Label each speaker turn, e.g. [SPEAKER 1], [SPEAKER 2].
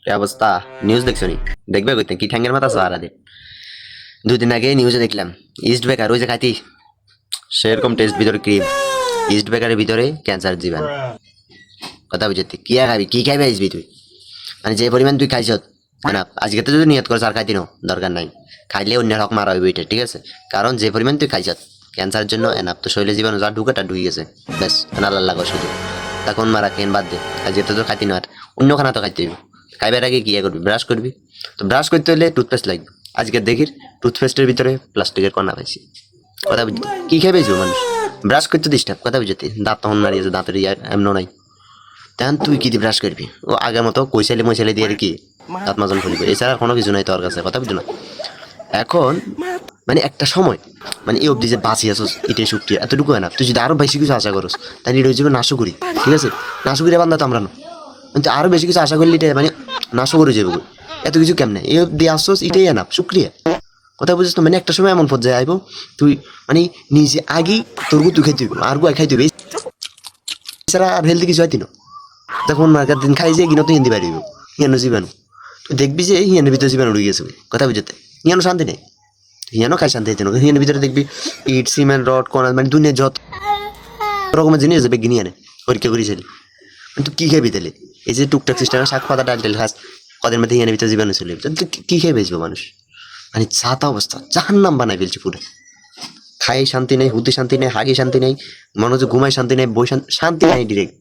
[SPEAKER 1] এই অবস্থা নিউজ দেখছো নি? দেখবে কইতে কি ঠ্যাঙ্গের মাথা সারা দে। 2 দিন আগে নিউজে দেখলাম ইস্ট বেকার ওই যে খাইতি সেরকম টেস্ট ভিতরে ক্রিম, ইস্ট বেকারের ভিতরে ক্যান্সার জীবাণু। কথা বুঝতে কি আর খাবি, কি খাইবে আসবি তুই? মানে যে পরিমাণ তুই খাইছ না, আজকে তো যদি নিয়ত করছ আর খাইতি না, দরকার নাই। খাইলে অন্যের হক মারা হইবে এটা, ঠিক আছে? কারণ যে পরিমাণ তুই খাইছ ক্যান্সারের জন্য এনাপ তো শরীরে জীবাণু যা ঢুকে তা ঢুকে গেছে। ব্যাস আল্লাহ লাগো শুধু। তখন মারা কেন বাদ দে, আর যেতে তো খাইতি না, আর অন্য খানা তো খাইতে হইব। খাইবার আগে কি করবি? ব্রাশ করবি। তো ব্রাশ করতে হলে টুথপেস্ট লাগবে। আজকে দেখি টুথপেস্টের ভিতরে প্লাস্টিকের কণা পাইছি। কথা বুঝতে কি খাই পাইছো মানুষ? ব্রাশ করতে ডিস্টার্ব। কথা বুঝতে দাঁত তখন মারিয়েছে, দাঁতের এমন নাই। তেমন তুই কি দিয়ে ব্রাশ করবি? ও আগের মতো কৈশালি মশালি দিয়ে আর কি দাঁত মাজন খুলবে, এছাড়া কোনো কিছু নাই তোর কাছে। কথা বুঝছো না? এখন মানে একটা সময় মানে এই অবধি যে বাঁচি আছো এটাই শুক্রিয়া, এতটুকু হয় না। তুই যদি আরো বেশি কিছু আশা করস তাহলে এটা হচ্ছে নাশো করি, ঠিক আছে? নাশো করি বান্ধা তো আমরা না, মানে আরো বেশি কিছু আশা করলে এটা মানে নাশো করে যাবো। এত কিছু কেমনে এই অবধি আসছোস, এটাই না শুক্রিয়া। কথা বুঝিস তো? মানে একটা সময় এমন পর্যায়ে আইব তুই মানে নিজে আগেই তোর তুই খাইতে হইব, আর গুয়াই খাইতে হইবে, এছাড়া আর হেলদি কিছু হইতি না। তখন মার্কার দিন খাই যে কিনা তুই হিন্দি বাড়িব হিয়ানো জীবাণু, তুই দেখবি যে হিয়ানের ভিতরে জীবাণু উড়ে গেছে। কথা বুঝতে হিয়ানো শান্তি নেই, হিয়ানো খাই শান্তি হইতে না। হিয়ানের ভিতরে দেখবি ইট সিমেন্ট রড কণা মানে দুনিয়া যত রকমের জিনিস যাবে গিনি আনে পরীক্ষা করেছিলি। মানে তুই কি খাবি তাহলে? এই যে টুকটাক সিস্টেমে শাক পাতা ডাল টাল খাস, কদের মধ্যে হিয়ানের ভিতরে জীবাণু চলে যাবে, তুই কি খেয়ে বেচবো মানুষ? মানে ছাতা অবস্থা জাহান্নাম বানাই ফেলছি পুরো। খাই শান্তি নেই, হুতে শান্তি নেই, হাগি শান্তি নেই, মনে হচ্ছে ঘুমাই শান্তি নেই, বই শান্তি নেই, ডিরেক্ট